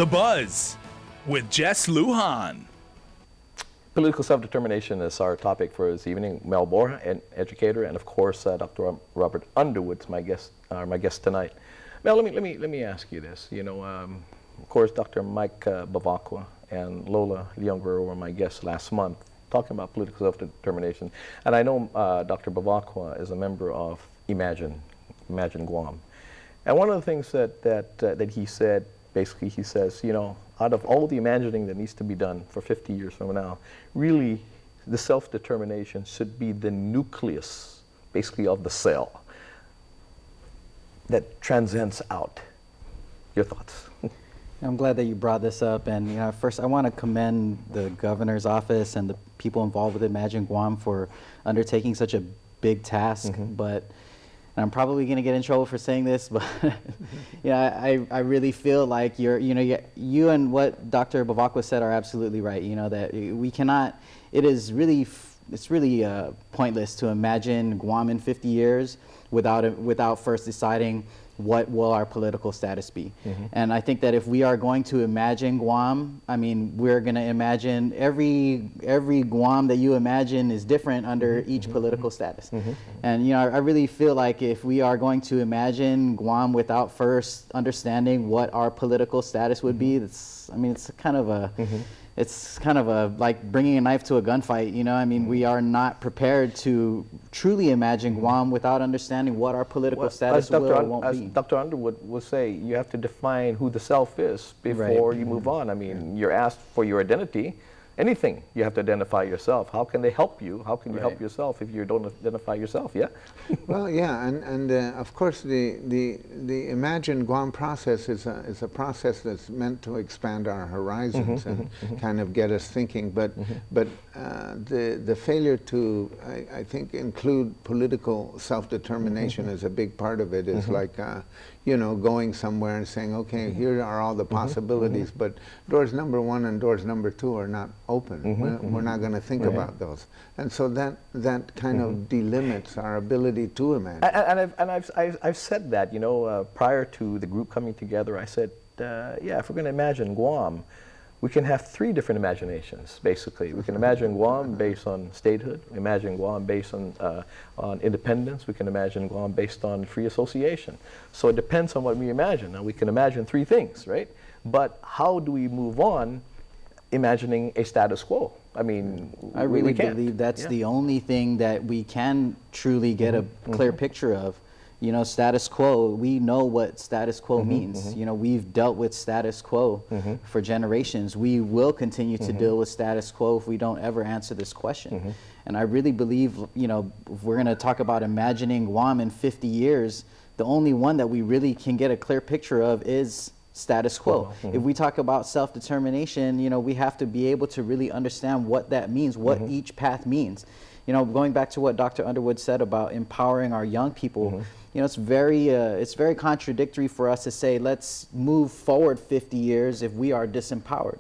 The Buzz with Jess Lujan. Political self-determination is our topic for this evening. Mel Borja, an educator, and of course, Dr. Robert Underwood's my guest tonight. Mel, let me ask you this. You know, of course, Dr. Mike Bevacqua and Lola Leon Guerrero were my guests last month, talking about political self-determination. And I know Dr. Bevacqua is a member of Imagine Guam. And one of the things that he said, basically, he says, you know, out of all the imagining that needs to be done for 50 years from now, really the self-determination should be the nucleus, basically, of the cell that transcends out. Your thoughts? I'm glad that you brought this up, and you know, first I want to commend the governor's office and the people involved with Imagine Guam for undertaking such a big task. But and I'm probably going to get in trouble for saying this, but I really feel like you and what Dr. Bevacqua said are absolutely right. You know that we cannot. It's really pointless to imagine Guam in 50 years without first deciding what will our political status be. And I think that if we are going to imagine Guam, I mean, we're going to imagine every Guam that you imagine is different under each political status. And you know, I really feel like if we are going to imagine Guam without first understanding what our political status would be, it's kind of a like bringing a knife to a gunfight, you know? I mean, we are not prepared to truly imagine Guam without understanding what our political status will or won't be. As Dr. Underwood will say, you have to define who the self is before you move on. I mean, you're asked for your identity. Anything, you have to identify yourself. How can they help you? How can you help yourself if you don't identify yourself? Yeah. Well, yeah, and of course the Imagine Guam process is a process that's meant to expand our horizons and kind of get us thinking. But the failure to I think include political self-determination as a big part of it is like you know, going somewhere and saying, okay, here are all the possibilities, but doors number 1 and doors number 2 are not open. We're not going to think about those, and so that kind of delimits our ability to imagine. And I've said that, you know, prior to the group coming together. I said, yeah, if we're going to imagine Guam, we can have 3 different imaginations, basically. We can imagine Guam based on statehood, imagine Guam based on independence, we can imagine Guam based on free association. So it depends on what we imagine. Now, we can imagine 3 things, right? But how do we move on imagining a status quo? I mean, I really believe that's the only thing that we can truly get a clear picture of. You know, status quo, we know what status quo means. You know, we've dealt with status quo for generations. We will continue to deal with status quo if we don't ever answer this question. And I really believe, you know, if we're going to talk about imagining Guam in 50 years, the only one that we really can get a clear picture of is status quo. If we talk about self-determination, you know, we have to be able to really understand what that means, what each path means. You know, going back to what Dr. Underwood said about empowering our young people, you know, it's very contradictory for us to say, let's move forward 50 years if we are disempowered.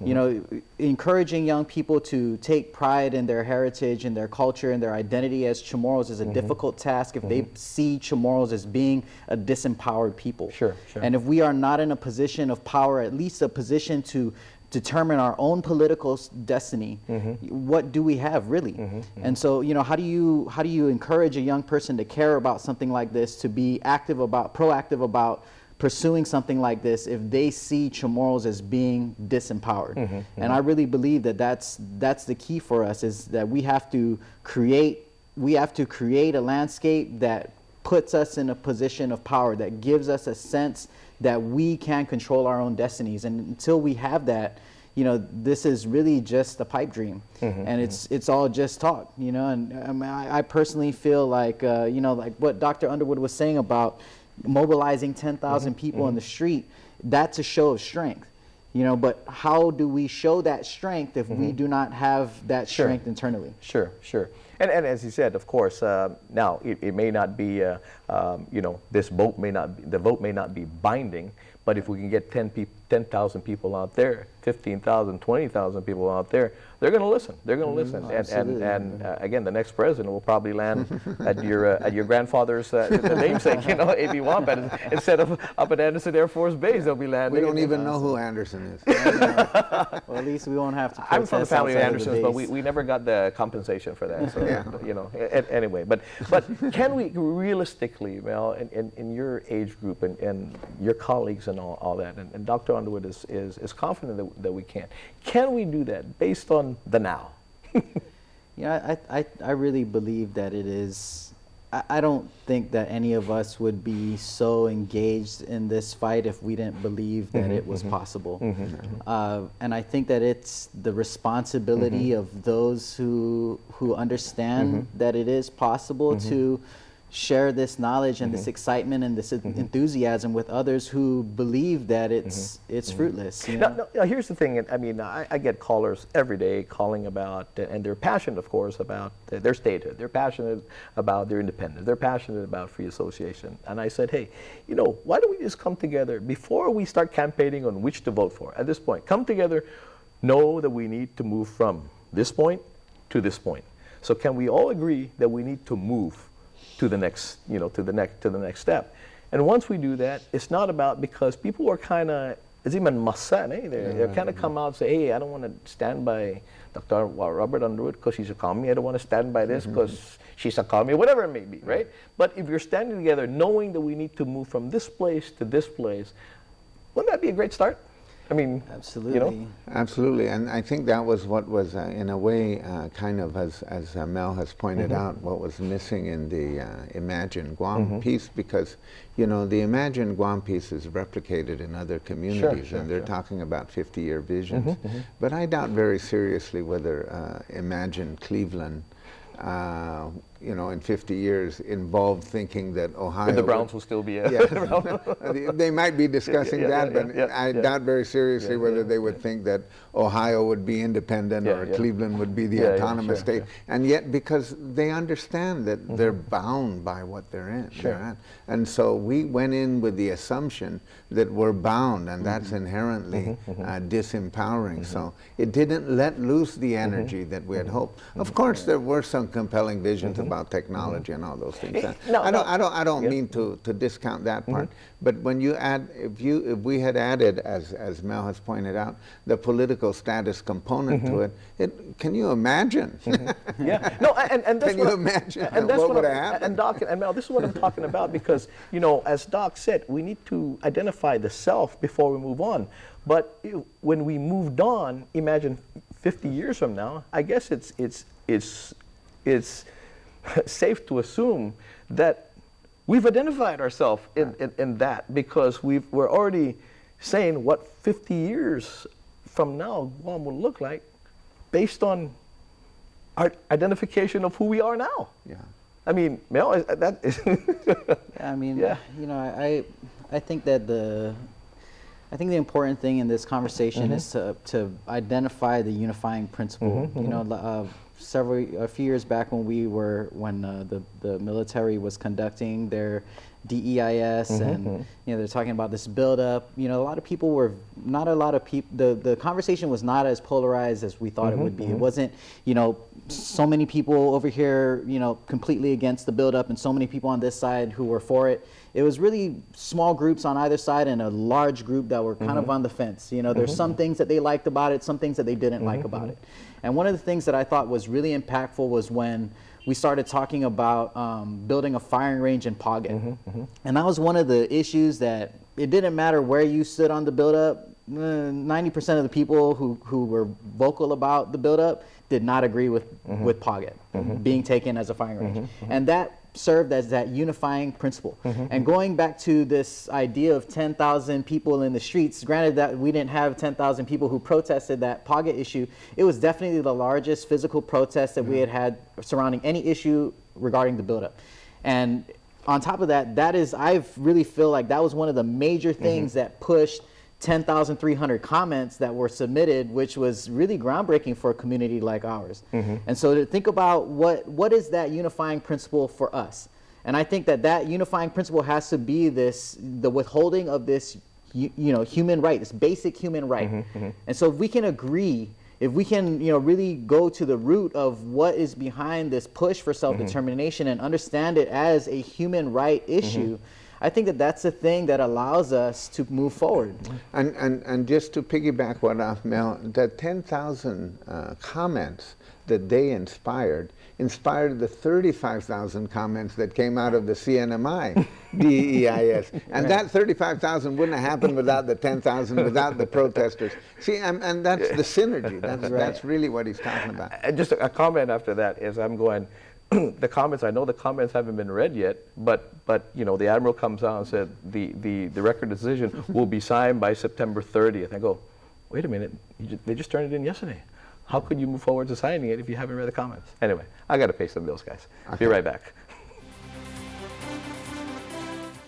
You know, encouraging young people to take pride in their heritage and their culture and their identity as Chamorros is a difficult task if they see Chamorros as being a disempowered people. And if we are not in a position of power, at least a position to determine our own political destiny, what do we have really? And so, you know, how do you encourage a young person to care about something like this, to be proactive about pursuing something like this if they see Chamorros as being disempowered? And I really believe that that's the key for us, is that we have to create a landscape that puts us in a position of power, that gives us a sense that we can control our own destinies. And until we have that, you know, this is really just a pipe dream, and it's all just talk, you know. And I personally feel like, you know, like what Dr. Underwood was saying about mobilizing 10,000 people in the street, that's a show of strength. You know, but how do we show that strength if we do not have that strength internally? Sure. And as he said, of course, now it may not be, you know, the vote may not be binding, but if we can get 10,000 people out there, 15,000, 20,000 people out there, they're going to listen. They're going to listen. And again, the next president will probably land at your grandfather's namesake, A.B. Wampat. Instead of up at Anderson Air Force Base, they'll be landing. We don't even know who Anderson is. Well, at least we won't have to. I'm from the family of outside Andersons, the but base. we never got the compensation for that. So, anyway, but can we realistically, Mel, in your age group and your colleagues and all that, and Dr. Underwood is confident that we can. Can we do that based on the now? Yeah, I really believe that it is. I don't think that any of us would be so engaged in this fight if we didn't believe that it was possible. And I think that it's the responsibility of those who understand that it is possible to share this knowledge and this excitement and this enthusiasm with others who believe that it's fruitless. Now, here's the thing. I mean, I get callers every day calling about, and they're passionate, of course, about their statehood. They're passionate about their independence. They're passionate about free association. And I said, hey, why don't we just come together before we start campaigning on which to vote for? At this point, come together, know that we need to move from this point to this point. So can we all agree that we need to move to the next, to the next step? And once we do that, it's not about, because people are kind of, it's even masan, They're kind of come out and say, hey, I don't want to stand by Dr. Robert Underwood because she's a commie. I don't want to stand by this because she's a commie, whatever it may be, right? But if you're standing together knowing that we need to move from this place to this place, wouldn't that be a great start? I mean, absolutely. Absolutely, and I think that was what was, in a way, kind of, as Mel has pointed out, what was missing in the Imagine Guam piece, because, the Imagine Guam piece is replicated in other communities, and they're talking about 50-year visions. But I doubt very seriously whether Imagine Cleveland, in 50 years, involved thinking that Ohio... the Browns will still be they might be discussing that, but I doubt very seriously whether they would think that Ohio would be independent or Cleveland would be the autonomous state. And yet, because they understand that they're bound by what they're in. And so we went in with the assumption that we're bound, and that's inherently disempowering. So it didn't let loose the energy that we had hoped. Of course, there were some compelling visions about technology and all those things. I don't mean to discount that part. But when you add, if we had added, as Mel has pointed out, the political status component to it, can you imagine? And can you imagine what would have happened? And Doc and Mel, this is what I'm talking about, because as Doc said, we need to identify the self before we move on. But when we moved on, imagine 50 years from now, I guess it's safe to assume that we've identified ourselves in that, because we're already saying what 50 years from now Guam will look like based on our identification of who we are now. I mean, Mel, that is... I think that the important thing in this conversation is to identify the unifying principle. A few years back when the military was conducting their DEIS and they're talking about this buildup. A lot of people were the conversation was not as polarized as we thought it would be. It wasn't so many people over here completely against the buildup and so many people on this side who were for it. It was really small groups on either side and a large group that were kind of on the fence. There's some things that they liked about it, some things that they didn't like about it. And one of the things that I thought was really impactful was when we started talking about building a firing range in Paget. And that was one of the issues that it didn't matter where you stood on the buildup. 90% of the people who were vocal about the buildup did not agree with Paget being taken as a firing range. And that served as that unifying principle. And going back to this idea of 10,000 people in the streets, granted that we didn't have 10,000 people who protested that Paget issue, it was definitely the largest physical protest that we had surrounding any issue regarding the buildup. And on top of that, I really feel like that was one of the major things that pushed 10,300 comments that were submitted, which was really groundbreaking for a community like ours. And so to think about what is that unifying principle for us? And I think that unifying principle has to be the withholding of this human right, this basic human right. And so if we can agree, if we can, really go to the root of what is behind this push for self-determination and understand it as a human right issue, I think that that's the thing that allows us to move forward. And just to piggyback what off Mel, the 10,000 comments that they inspired the 35,000 comments that came out of the CNMI DEIS. And that 35,000 wouldn't have happened without the 10,000, without the protesters. See, and that's the synergy. That's really what he's talking about. And just a comment after that is I'm going, the comments, I know the comments haven't been read yet, but the Admiral comes out and said the record decision will be signed by September 30th. I go, wait a minute, they just turned it in yesterday. How could you move forward to signing it if you haven't read the comments? Anyway, I got to pay some bills, guys. Okay. Be right back.